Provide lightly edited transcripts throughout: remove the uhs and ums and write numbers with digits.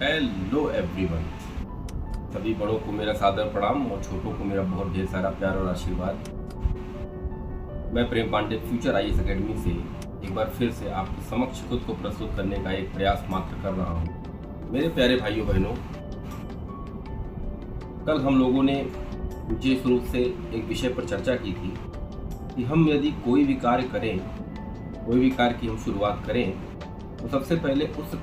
Hello everyone. सभी बड़ों को मेरा सादर प्रणाम और छोटों को मेरा बहुत ढेर सारा प्यार और आशीर्वाद। मैं प्रेम पांडे फ्यूचर आईएएस एकेडमी से एक बार फिर से आपके समक्ष खुद को प्रस्तुत करने का एक प्रयास मात्र कर रहा हूँ। मेरे प्यारे भाइयों बहनों, कल हम लोगों ने विशेष रूप से एक विषय पर चर्चा की थी कि हम यदि कोई भी कार्य करें, कोई भी कार्य की हम शुरुआत करें तो सबसे पहले उस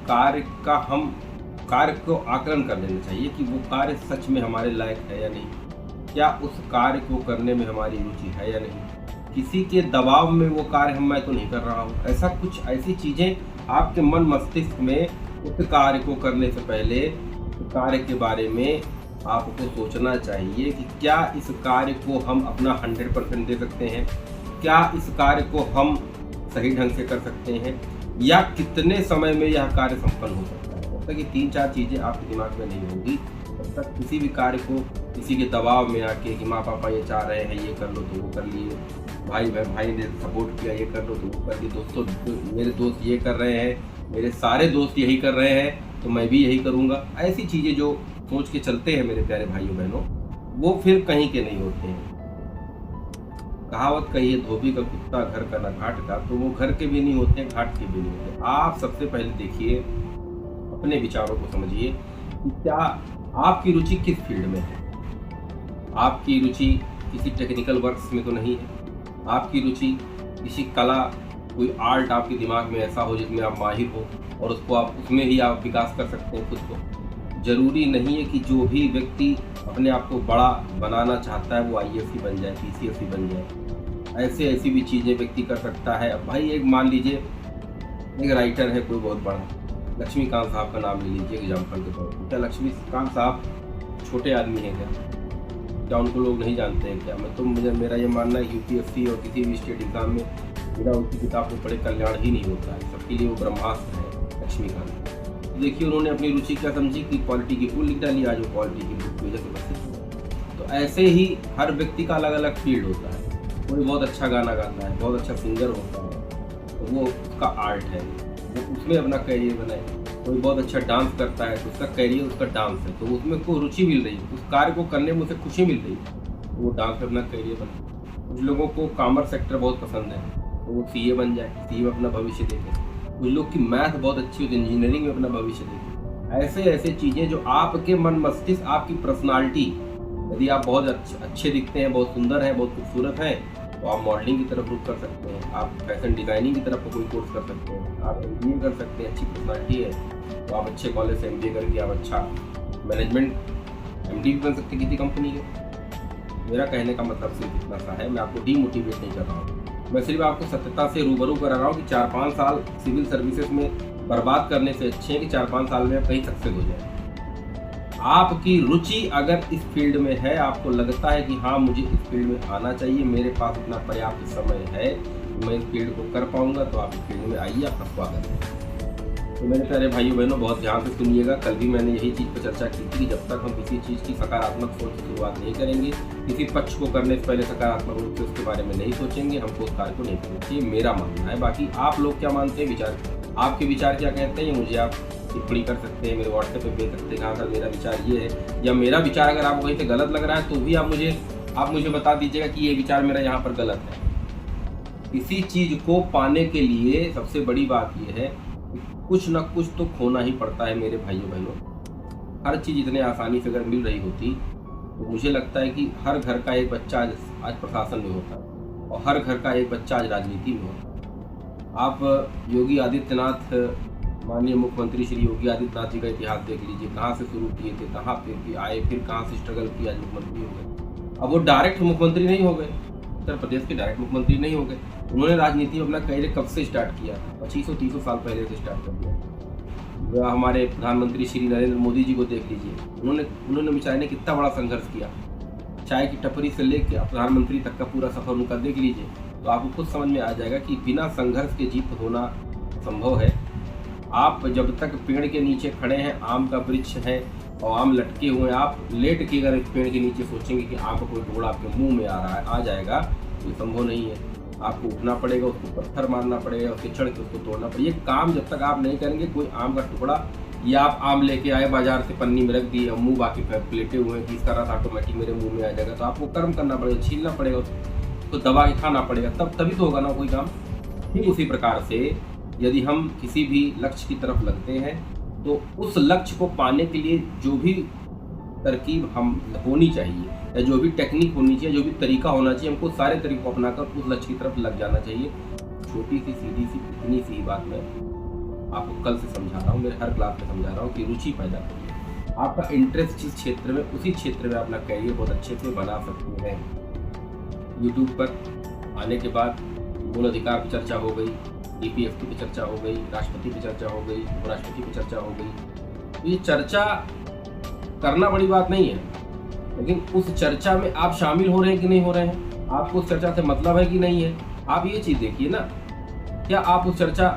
कार्य को आकलन कर लेना चाहिए कि वो कार्य सच में हमारे लायक है या नहीं, क्या उस कार्य को करने में हमारी रुचि है या नहीं, किसी के दबाव में वो कार्य मैं तो नहीं कर रहा हूँ। ऐसी चीज़ें आपके मन मस्तिष्क में उस कार्य को करने से पहले कार्य के बारे में आपको सोचना चाहिए कि क्या इस कार्य को हम अपना 100% दे सकते हैं, क्या इस कार्य को हम सही ढंग से कर सकते हैं, या कितने समय में यह कार्य संपन्न हो सकता है। जब तक ये 3-4 चीज़ें आपके दिमाग में नहीं होंगी तब तक किसी भी कार्य को किसी के दबाव में आके कि माँ पापा ये चाह रहे हैं ये कर लो तो वो कर लिए, भाई ने सपोर्ट किया ये कर लो तो वो कर लिए, दोस्तों मेरे दोस्त ये कर रहे हैं, मेरे सारे दोस्त यही कर रहे हैं तो मैं भी यही करूँगा, ऐसी चीज़ें जो सोच के चलते हैं मेरे प्यारे भाइयों बहनों, वो फिर कहीं के नहीं होते हैं। कहावत कही है, धोबी का कुत्ता घर का ना घाट का, तो वो घर के भी नहीं होते, घाट के भी नहीं होते। आप सबसे पहले देखिए, अपने विचारों को समझिए कि क्या आपकी रुचि किस फील्ड में है। आपकी रुचि किसी टेक्निकल वर्क्स में तो नहीं है, आपकी रुचि किसी कला, कोई आर्ट आपके दिमाग में ऐसा हो जिसमें आप माहिर हो और उसमें ही आप विकास कर सकते हैं खुद को। जरूरी नहीं है कि जो भी व्यक्ति अपने आप को बड़ा बनाना चाहता है वो आईएएस ही बन जाए, पीसीएस ही बन जाए। ऐसी भी चीज़ें व्यक्ति कर सकता है। अब भाई एक मान लीजिए एक राइटर है कोई बहुत बड़ा, लक्ष्मीकांत साहब का नाम ले लीजिए एग्जाम्पल के तौर पर। क्या लक्ष्मीकांत साहब छोटे आदमी हैं क्या उनको लोग नहीं जानते हैं क्या? मेरा ये मानना है यूपीएससी और किसी भी स्टेट एग्जाम में बिना उनकी किताब को पढ़े कल्याण ही नहीं होता है। सबके लिए वो ब्रह्मास्त्र है लक्ष्मीकांत। तो देखिए उन्होंने अपनी रुचि क्या समझी कि पॉलिटी की बुक लिख डाली, आज वो पॉलिटी की बुक की वजह से प्रसिद्ध हुआ। तो ऐसे ही हर व्यक्ति का अलग अलग फील्ड होता है। कोई बहुत अच्छा गाना गाता है, बहुत अच्छा सिंगर होता है तो वो उसका आर्ट है, वो उसमें अपना करियर बनाए। कोई बहुत अच्छा डांस करता है तो उसका करियर उसका डांस है, तो उसमें को रुचि मिल रही है, उस कार्य को करने में उसे खुशी मिल रही है तो वो डांस में अपना करियर बनाए। कुछ लोगों को कॉमर्स सेक्टर बहुत पसंद है तो वो सीए बन जाए, सीए में अपना भविष्य देखे। कुछ लोग की मैथ बहुत अच्छी होती है, इंजीनियरिंग में अपना भविष्य देखे। ऐसे चीज़ें जो आपके मन मस्तिष्क, आपकी पर्सनालिटी, यदि आप बहुत अच्छे दिखते हैं, बहुत सुंदर हैं, बहुत खूबसूरत हैं तो आप मॉडलिंग की तरफ रुख कर सकते हैं, आप फैशन डिज़ाइनिंग की तरफ कोई कोर्स कर सकते हैं, आप एमबीए कर सकते हैं। अच्छी पर्सनालिटी है तो आप अच्छे कॉलेज से एमबीए करके आप अच्छा मैनेजमेंट एमडी भी बन सकते हैं किसी कंपनी के। मेरा कहने का मतलब सिर्फ इतना सा है, मैं आपको डीमोटिवेट नहीं कर रहा हूँ, मैं सिर्फ आपको सत्यता से रूबरू करा रहा हूँ कि 4-5 साल सिविल सर्विसेज में बर्बाद करने से अच्छे हैं कि 4-5 साल में आप कहीं सक्सेस हो जाए। आपकी रुचि अगर इस फील्ड में है, आपको लगता है कि हाँ मुझे इस फील्ड में आना चाहिए, मेरे पास इतना पर्याप्त समय है, मैं इस फील्ड को कर पाऊंगा, तो आप इस फील्ड में आइए, आपका स्वागत है। तो मेरे प्यारे भाइयों बहनों, बहुत ध्यान से सुनिएगा। कल भी मैंने यही चीज़ पर चर्चा की थी कि जब तक हम किसी चीज़ की सकारात्मक सोच से शुरुआत नहीं करेंगे, किसी पक्ष को करने से पहले सकारात्मक रूप से उसके बारे में नहीं सोचेंगे, हमको उस कार्य को नहीं करना चाहिए, मेरा मानना है। बाकी आप लोग क्या मानते हैं, विचार, आपके विचार क्या कहते हैं, ये मुझे आप टिप्पणी कर सकते हैं, मेरे व्हाट्सएप पे भेज सकते हैं। हाँ सर मेरा विचार ये है, या मेरा विचार अगर आपको कहीं से गलत लग रहा है तो भी आप मुझे बता दीजिएगा कि ये विचार मेरा यहाँ पर गलत है। किसी चीज़ को पाने के लिए सबसे बड़ी बात यह है कि कुछ न कुछ तो खोना ही पड़ता है मेरे भाइयों बहनों। हर चीज़ इतने आसानी से अगर मिल रही होती तो मुझे लगता है कि हर घर का एक बच्चा आज प्रशासन में होता और हर घर का एक बच्चा आज राजनीति में होता। आप योगी आदित्यनाथ, माननीय मुख्यमंत्री श्री योगी आदित्यनाथ जी का इतिहास देख लीजिए, कहाँ से शुरू किए थे, कहाँ फिर आए, फिर कहाँ से स्ट्रगल किया, आज मुख्यमंत्री हो गए। अब वो डायरेक्ट मुख्यमंत्री नहीं हो गए, उत्तर प्रदेश के डायरेक्ट मुख्यमंत्री नहीं हो गए, उन्होंने राजनीति में अपना करियर कब से स्टार्ट किया, 2500-3000 साल पहले से स्टार्ट कर दिया। हमारे प्रधानमंत्री श्री नरेंद्र मोदी जी को देख लीजिए, उन्होंने बेचारे ने कितना बड़ा संघर्ष किया। चाय की टपरी से लेकर प्रधानमंत्री तक का पूरा सफर उनका देख लीजिए, तो आपको खुद समझ में आ जाएगा कि बिना संघर्ष के जीत होना संभव है। आप जब तक पेड़ के नीचे खड़े हैं, आम का वृक्ष है और आम लटके हुए, आप लेट के अगर इस पेड़ के नीचे सोचेंगे कि आम का कोई टुकड़ा आपके मुंह में आ जाएगा, तो संभव नहीं है। आपको उठना पड़ेगा, उसको पत्थर मारना पड़ेगा, उसके चढ़ के उसको तोड़ना पड़ेगा। ये काम जब तक आप नहीं करेंगे, कोई आम का टुकड़ा या आप आम लेके आए बाजार से, पन्नी में रख दिए और मुंह बाकी प्लेटे हुए हैं कि इसका रस ऑटोमेटिक मेरे मुंह में आ जाएगा, तो आपको कर्म करना पड़ेगा, छीलना पड़ेगा, तो दबा के खाना पड़ेगा, तभी तो होगा ना कोई काम। ठीक उसी प्रकार से यदि हम किसी भी लक्ष्य की तरफ लगते हैं तो उस लक्ष्य को पाने के लिए जो भी तरकीब हम होनी चाहिए या जो भी टेक्निक होनी चाहिए, जो भी तरीका होना चाहिए, हमको सारे तरीकों को अपनाकर उस लक्ष्य की तरफ लग जाना चाहिए। छोटी सी सीधी सी इतनी सी बात मैं आपको कल से समझा रहा हूँ, मेरे हर क्लास में समझा रहा हूँ कि रुचि पैदा करिए। आपका इंटरेस्ट जिस क्षेत्र में, उसी क्षेत्र में अपना करियर बहुत अच्छे से बना सकते हैं। यूट्यूब पर आने के बाद मूल अधिकार की चर्चा हो गई, DPST पे चर्चा हो गई, राष्ट्रपति पे चर्चा हो गई, उपराष्ट्रपति पे चर्चा हो गई। तो ये चर्चा करना बड़ी बात नहीं है, लेकिन उस चर्चा में आप शामिल हो रहे हैं कि नहीं हो रहे हैं, आपको उस चर्चा से मतलब है कि नहीं है। आप ये चीज़ देखिए ना, क्या आप उस चर्चा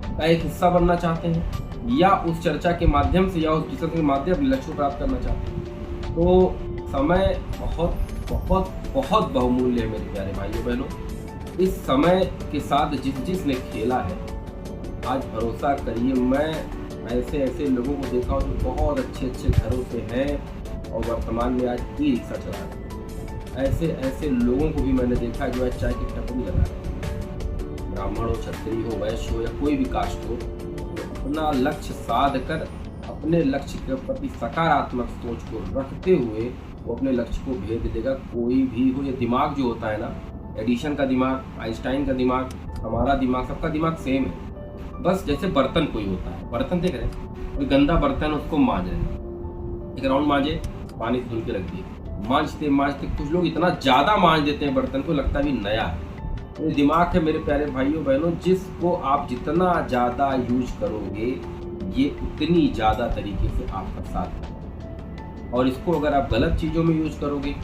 का एक हिस्सा बनना चाहते हैं या उस चर्चा के माध्यम से या उस डिस्कशन के माध्यम से लक्ष्य प्राप्त करना चाहते हैं। तो समय बहुत बहुत बहुत बहुमूल्य है मेरे प्यारे भाइयों बहनों। इस समय के साथ जिसने खेला है, आज भरोसा करिए, मैं ऐसे ऐसे लोगों को देखा हूँ जो बहुत अच्छे अच्छे घरों से हैं और वर्तमान में आज ई-रिक्शा चला रहे हैं। ऐसे ऐसे लोगों को भी मैंने देखा जो आज चाय की टपरी लगा रहे हैं। ब्राह्मण हो, क्षत्रिय हो, वैश्य हो या कोई भी कास्ट हो, तो अपना लक्ष्य साध कर अपने लक्ष्य के प्रति सकारात्मक सोच को रखते हुए वो अपने लक्ष्य को भेद देगा। कोई भी हो, ये दिमाग जो होता है ना, एडिशन का दिमाग, आइंस्टाइन का दिमाग, हमारा दिमाग, सबका दिमाग सेम है। बस जैसे बर्तन कोई होता है, बर्तन देख रहे हैं, कोई गंदा बर्तन उसको मांज रहे हैं, एक राउंड मांजे, पानी से धुल के रख दिए, मांजते मांजते कुछ लोग इतना ज़्यादा मांज देते हैं बर्तन को, लगता भी नया है। ये दिमाग है मेरे प्यारे भाइयों बहनों, जिसको आप जितना ज़्यादा यूज करोगे ये उतनी ज़्यादा तरीके से आपका साथ देगा, और इसको अगर आप गलत चीज़ों में यूज करोगे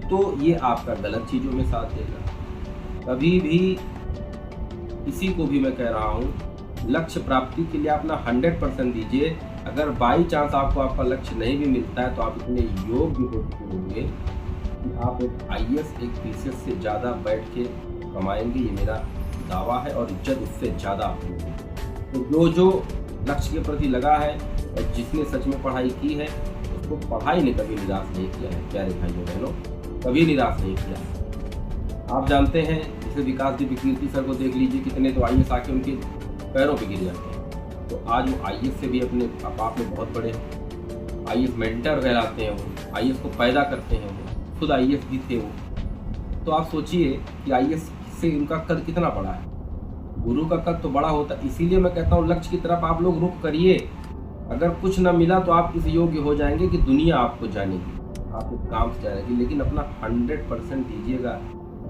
तो ये आपका गलत चीज़ों में साथ देगा। कभी भी किसी को भी मैं कह रहा हूँ, लक्ष्य प्राप्ति के लिए अपना 100% दीजिए। अगर बाई चांस आपको आपका लक्ष्य नहीं भी मिलता है तो आप इतने योग्य हो चुके होंगे कि आप एक IAS, एक PCS से ज़्यादा बैठ के कमाएंगे, ये मेरा दावा है, और इज्जत उससे ज़्यादा होगी। तो जो लक्ष्य के प्रति लगा है और जिसने सच में पढ़ाई की है, उसको पढ़ाई ने कभी निराश नहीं किया है प्यारे भाइयों बहनों, कभी निराश नहीं किया। आप जानते हैं, जैसे विकास दीप कीर्ति सर को देख लीजिए, कितने तो IAS आके उनके पैरों पे गिर जाते हैं। तो आज वो IAS से भी अपने आप में बहुत बड़े हैं, IAS मेंटर कहलाते हैं, वो IAS को पैदा करते हैं, वो खुद IAS भी थे वो। तो आप सोचिए कि IAS से उनका कद कितना बड़ा है। गुरु का कद तो बड़ा होता है, इसीलिए मैं कहता हूँ लक्ष्य की तरफ आप लोग रुख करिए। अगर कुछ न मिला तो आप इस योग्य हो जाएंगे कि दुनिया आपको जानेगी, आपको काम से जानेगी, लेकिन अपना 100% दीजिएगा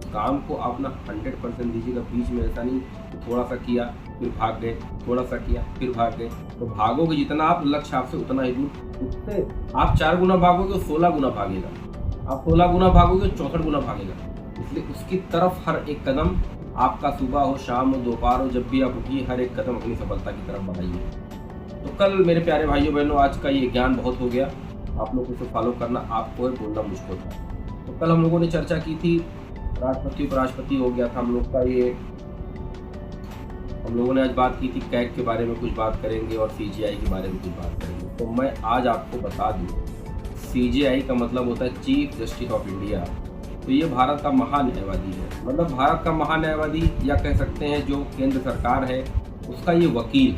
काम को, अपना 100% दीजिएगा। बीच में ऐसा नहीं थोड़ा सा किया फिर भाग गए, थोड़ा सा किया फिर भाग गए। तो भागोगे जितना आप लक्ष्य आपसे उतना ही दूर, उससे आप 4 गुना भागोगे तो 16 गुना भागेगा, आप 16 गुना भागोगे तो 64 गुना भागेगा। इसलिए उसकी तरफ हर एक कदम, आपका सुबह हो, शाम हो, दोपहर हो, जब भी आप उठिए, हर एक कदम अपनी सफलता की तरफ बढ़ाइए। तो कल मेरे प्यारे भाइयों बहनों, आज का ये ज्ञान बहुत हो गया, आप लोगों को फॉलो करना आपको है, बोलना मुझको था। तो कल हम लोगों ने चर्चा की थी, राष्ट्रपति उपराष्ट्रपति हो गया था हम लोग का ये। हम लोगों ने आज बात की थी कैग के बारे में कुछ बात करेंगे और CJI के बारे में कुछ बात करेंगे। तो मैं आज आपको बता दूं, CJI का मतलब होता है चीफ जस्टिस ऑफ इंडिया। तो ये भारत का महान्यायवादी है, मतलब भारत का महान्यायवादी, या कह सकते हैं जो केंद्र सरकार है उसका ये वकील।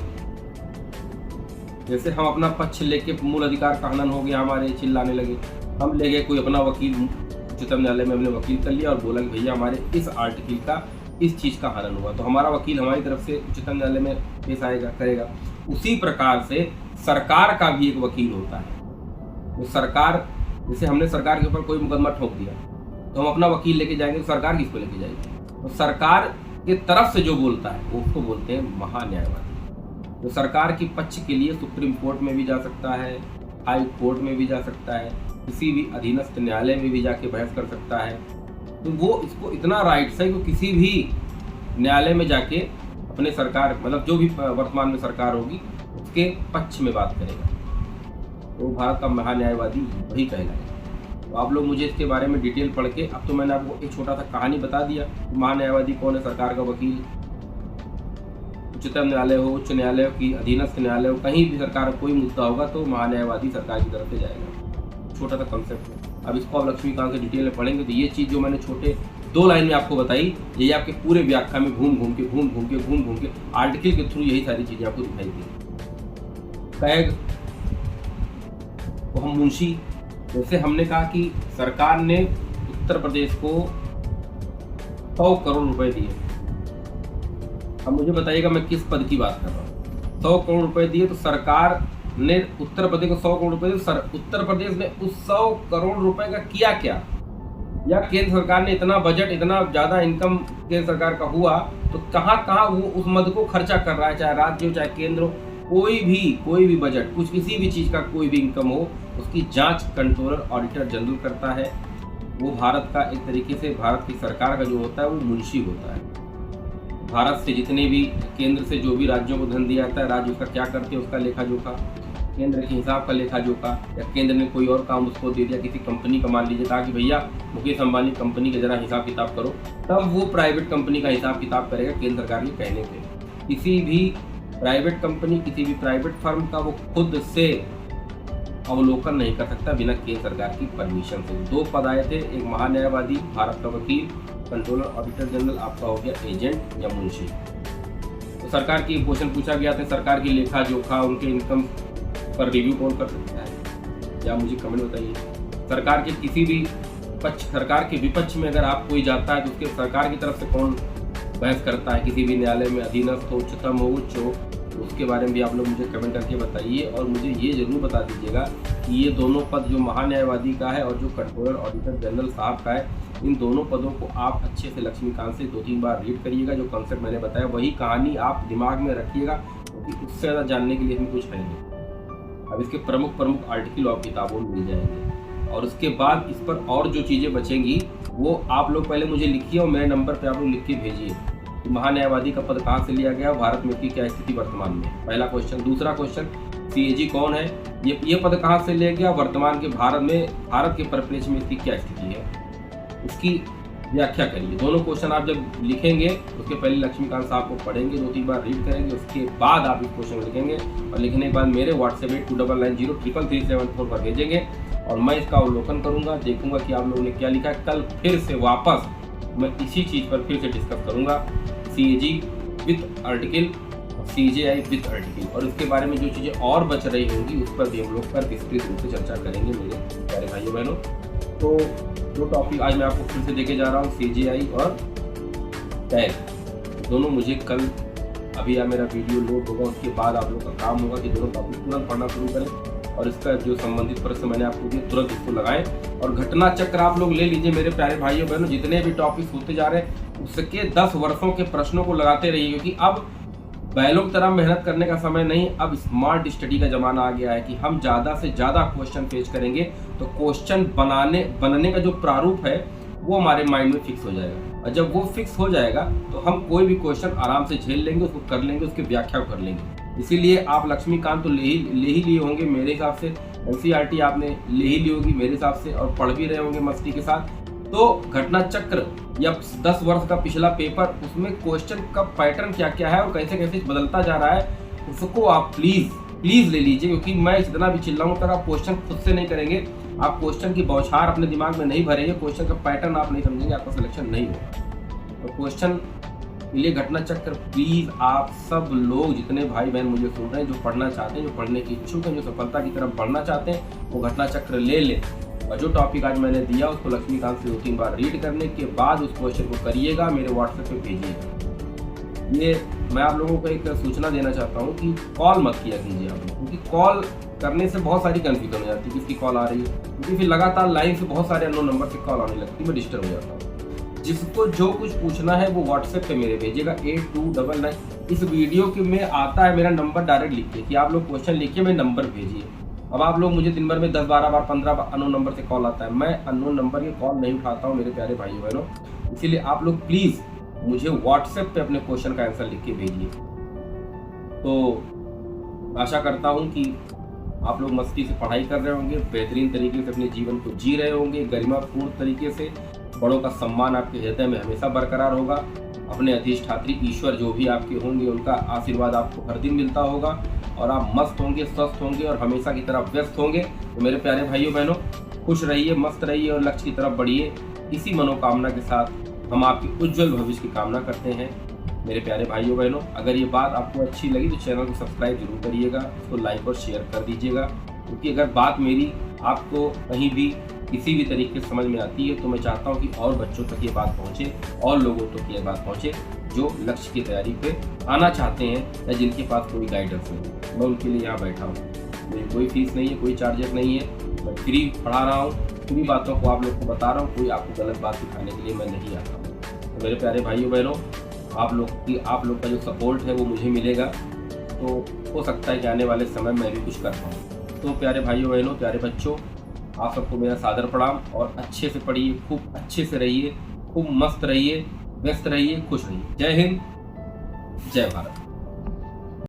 जैसे हम अपना पक्ष लेके मूल अधिकार का हनन हो गया, हमारे चिल्लाने लगे, हम ले गए कोई अपना वकील उच्चतम न्यायालय में, हमने वकील कर लिया और बोला कि भैया हमारे इस आर्टिकल का, इस चीज़ का हनन हुआ, तो हमारा वकील हमारी तरफ से उच्चतम न्यायालय में पेश आएगा, करेगा। उसी प्रकार से सरकार का भी एक वकील होता है। तो सरकार, जैसे हमने सरकार के ऊपर कोई मुकदमा ठोक दिया तो हम अपना वकील लेके जाएंगे, तो सरकार किसको लेके जाएगी? तो सरकार के तरफ से जो बोलता है वो उसको बोलते हैं महान्यायवादी। तो सरकार की पक्ष के लिए सुप्रीम कोर्ट में भी जा सकता है, हाई कोर्ट में भी जा सकता है, किसी भी अधीनस्थ न्यायालय में भी जाके बहस कर सकता है। तो वो इसको इतना राइट्स है कि किसी भी न्यायालय में जाके अपने सरकार, मतलब जो भी वर्तमान में सरकार होगी उसके पक्ष में बात करेगा। तो भारत का महान्यायवादी वही कहलाएगा। तो आप लोग मुझे इसके बारे में डिटेल पढ़ के, अब तो मैंने आपको एक छोटा सा कहानी बता दिया, महान्यायवादी कौन है, सरकार का वकील। उच्चतम न्यायालय हो, उच्च न्यायालय की अधीनस्थ न्यायालय हो, कहीं भी सरकार का कोई मुद्दा होगा तो महान्यायवादी सरकार की तरफ से जाएगा। छोटा सा कंसेप्ट है। अब इसको आप लक्ष्मीकांत से डिटेल में पढ़ेंगे तो ये चीज़ जो मैंने छोटे 2 लाइन में आपको बताई, यही आपके पूरे व्याख्या में घूम घूम के आर्टिकल के थ्रू यही सारी चीज़ें आपको दिखाई दी। कैग तो हम मुंशी, जैसे हमने कहा कि सरकार ने उत्तर प्रदेश को 100 करोड़ रुपए दिए। अब मुझे बताइएगा मैं किस पद की बात कर रहा हूँ। 100 करोड़ रुपए दिए तो सरकार ने उत्तर प्रदेश को 100 करोड़ रुपए दिए। उत्तर प्रदेश ने उस 100 करोड़ रुपए का किया क्या, या केंद्र सरकार ने इतना बजट, इतना ज्यादा इनकम केंद्र सरकार का हुआ तो कहाँ वो उस मद को खर्चा कर रहा है, चाहे राज्य हो चाहे केंद्र हो। कोई भी बजट, कुछ किसी भी चीज का कोई भी इनकम हो, उसकी जांच कंट्रोलर ऑडिटर जनरल करता है। वो भारत का एक तरीके से भारत की सरकार का जो होता है वो मुंशी होता है। भारत से जितने भी केंद्र से जो भी राज्यों को धन दिया जाता है, राज्य उसका क्या करते हैं उसका लेखा जोखा, केंद्र के हिसाब का लेखा जोखा, या केंद्र ने कोई और काम उसको दे दिया किसी कंपनी का, मान लीजिए कहा कि भैया मुकेश अंबानी कंपनी का जरा हिसाब किताब करो, तब वो प्राइवेट कंपनी का हिसाब किताब करेगा केंद्र सरकार के कहने पे। किसी भी प्राइवेट कंपनी, किसी भी प्राइवेट फर्म का वो खुद से अवलोकन नहीं कर सकता बिना केंद्र सरकार की परमिशन से। 2 पद आए थे, एक महान्यायवादी, भारत का वकील, कंट्रोलर ऑडिटर जनरल आपका हो गया एजेंट या मुंशी। तो सरकार की क्वेश्चन पूछा गया था, सरकार की लेखा जोखा, उनके इनकम पर रिव्यू कौन कर सकता है, या मुझे कमेंट बताइए। सरकार के किसी भी पक्ष, सरकार के विपक्ष में अगर आप कोई जाता है तो उसके सरकार की तरफ से कौन बहस करता है, किसी भी न्यायालय में, अधीनस्थ हो, उच्चतम हो, उच्च हो, उसके बारे में भी आप लोग मुझे कमेंट करके बताइए। और मुझे ये जरूर बता दीजिएगा कि ये दोनों पद जो महान्यायवादी का है और जो कंट्रोलर ऑडिटर जनरल साहब का है, इन दोनों पदों को आप अच्छे से लक्ष्मीकांत से 2-3 बार रीड करिएगा। जो कॉन्सेप्ट मैंने बताया वही कहानी आप दिमाग में रखिएगा, क्योंकि उससे ज़्यादा जानने के लिए इसमें कुछ है नहीं। अब इसके प्रमुख आर्टिकल आप किताबों में मिल जाएंगे, और उसके बाद इस पर और जो चीज़ें बचेंगी वो आप लोग पहले मुझे लिखिए और मेरे नंबर पे आप लोग लिख के भेजिए कि महान्यायवादी का पद कहाँ से लिया गया, भारत में इसकी क्या स्थिति वर्तमान में, पहला क्वेश्चन। दूसरा क्वेश्चन, सीएजी कौन है, ये पद कहाँ से लिया गया, वर्तमान के भारत के परिप्रेक्ष्य में इसकी क्या स्थिति है, इसकी व्याख्या करिए। दोनों क्वेश्चन आप जब लिखेंगे उसके पहले लक्ष्मीकांत साहब को पढ़ेंगे, 2-3 बार रीड करेंगे, उसके बाद आप इस क्वेश्चन लिखेंगे और लिखने के बाद मेरे व्हाट्सएप 29903337 पर भेजेंगे और मैं इसका अवलोकन करूंगा, देखूंगा कि आप लोगों ने क्या लिखा है। कल फिर से वापस मैं इसी चीज़ पर फिर से डिस्कस करूंगा, CAG with article, CJI with article, और इसके बारे में जो चीज़ें और बच रही होंगी उस पर भी हम लोग विस्तृत रूप से चर्चा करेंगे मेरे प्यारे भाइयों बहनों। तो दो टॉपिक आज मैं आपको फिर से देके जा रहा हूँ, सीजेआई और टैग। दोनों मुझे कल, अभी मेरा वीडियो लोड होगा उसके बाद आप लोग का काम होगा कि दोनों टॉपिक तुरंत पढ़ना शुरू करें और इसका जो संबंधित प्रश्न मैंने आपको दिए तुरंत इसको लगाएं। और घटना चक्र आप लोग ले लीजिए मेरे प्यारे भाइयों बहनों, जितने भी टॉपिक्स होते जा रहे हैं उसके 10 वर्षों के प्रश्नों को लगाते रहिए, क्योंकि अब बैलों की तरह मेहनत करने का समय नहीं, अब स्मार्ट स्टडी का ज़माना आ गया है कि हम ज़्यादा से ज़्यादा क्वेश्चन पेश करेंगे तो क्वेश्चन बनने का जो प्रारूप है वो हमारे माइंड में फिक्स हो जाएगा, और जब वो फिक्स हो जाएगा तो हम कोई भी क्वेश्चन आराम से झेल लेंगे, उसको कर लेंगे, उसकी व्याख्या कर लेंगे। इसीलिए आप लक्ष्मीकांत तो ले ही लिए होंगे मेरे हिसाब से, एनसीईआरटी आपने ले ही ली होगी मेरे हिसाब से, और पढ़ भी रहे होंगे मस्ती के साथ। तो घटना चक्र या 10 वर्ष का पिछला पेपर, उसमें क्वेश्चन का पैटर्न क्या क्या है और कैसे कैसे बदलता जा रहा है, उसको आप प्लीज ले लीजिए, क्योंकि मैं जितना भी चिल्लाऊं तक आप क्वेश्चन खुद से नहीं करेंगे, आप क्वेश्चन की बौछार अपने दिमाग में नहीं भरेंगे, क्वेश्चन का पैटर्न आप नहीं समझेंगे, आपका सिलेक्शन नहीं होगा। तो क्वेश्चन के लिए घटना चक्र प्लीज आप सब लोग, जितने भाई बहन मुझे सुन रहे हैं, जो पढ़ना चाहते हैं, जो पढ़ने की इच्छुक हैं, जो सफलता की तरफ बढ़ना चाहते हैं, वो घटना चक्र ले लें। और जो टॉपिक आज मैंने दिया उसको लक्ष्मीकांत से 2-3 बार रीड करने के बाद उस क्वेश्चन को करिएगा, मेरे व्हाट्सएप पे भेजिएगा। ये मैं आप लोगों को एक सूचना देना चाहता हूँ कि कॉल मत किया कीजिए आप लोग, क्योंकि कॉल करने से बहुत सारी कंफ्यूजन हो जाती है, किसकी कॉल आ रही है, क्योंकि फिर लगातार लाइन से बहुत सारे अननोन नंबर से कॉल आने लगती है, मैं डिस्टर्ब हो जाता हूँ। जिसको जो कुछ पूछना है वो व्हाट्सएप पे मेरे भेजिएगा 8299। इस वीडियो के में आता है मेरा नंबर, डायरेक्ट लिखिए कि आप लोग क्वेश्चन लिखिए, मेरे नंबर भेजिए। अब आप लोग मुझे दिन भर में 10-12 बार 15 बार अननोन नंबर से कॉल आता है, मैं अननोन नंबर की कॉल नहीं उठाता हूँ मेरे प्यारे भाइयों बहनों। इसीलिए आप लोग प्लीज़ मुझे व्हाट्सएप पे अपने क्वेश्चन का आंसर लिख के भेजिए। तो आशा करता हूँ कि आप लोग मस्ती से पढ़ाई कर रहे होंगे, बेहतरीन तरीके से अपने जीवन को जी रहे होंगे, गरिमापूर्ण तरीके से। बड़ों का सम्मान आपके हृदय में हमेशा बरकरार होगा। अपने अधिष्ठात्री ईश्वर जो भी आपके होंगे उनका आशीर्वाद आपको हर दिन मिलता होगा और आप मस्त होंगे, स्वस्थ होंगे और हमेशा की तरह व्यस्त होंगे। तो मेरे प्यारे भाइयों बहनों, खुश रहिए, मस्त रहिए और लक्ष्य की तरफ बढ़िए। इसी मनोकामना के साथ हम आपके उज्जवल भविष्य की कामना करते हैं। मेरे प्यारे भाइयों बहनों, अगर ये बात आपको अच्छी लगी तो चैनल को सब्सक्राइब जरूर करिएगा, उसको लाइक और शेयर कर दीजिएगा, क्योंकि अगर बात मेरी आपको कहीं भी किसी भी तरीके से समझ में आती है तो मैं चाहता हूँ कि और बच्चों तक ये बात पहुँचे और लोगों तक ये बात पहुँचे जो लक्ष्य की तैयारी पे आना चाहते हैं या जिनके पास कोई गाइडेंस नहीं। मैं उनके लिए यहाँ बैठा हूँ। मेरी कोई फीस नहीं है, कोई चार्जेस नहीं है, मैं फ्री पढ़ा रहा हूँ, फ्री बातों को आप लोग को बता रहा हूँ। कोई आपको गलत बात सिखाने के लिए मैं नहीं आता हूँ। तो मेरे प्यारे भाइयों बहनों, आप लोग का जो सपोर्ट है वो मुझे मिलेगा तो हो सकता है कि आने वाले समय में भी कुछ कर पाऊँ। तो प्यारे भाइयों बहनों, प्यारे बच्चों, आप सबको मेरा सादर प्रणाम और अच्छे से पढ़िए, खूब अच्छे से रहिए, खूब मस्त रहिए, व्यस्त रहिए, खुश रहिए। जय हिंद, जय भारत।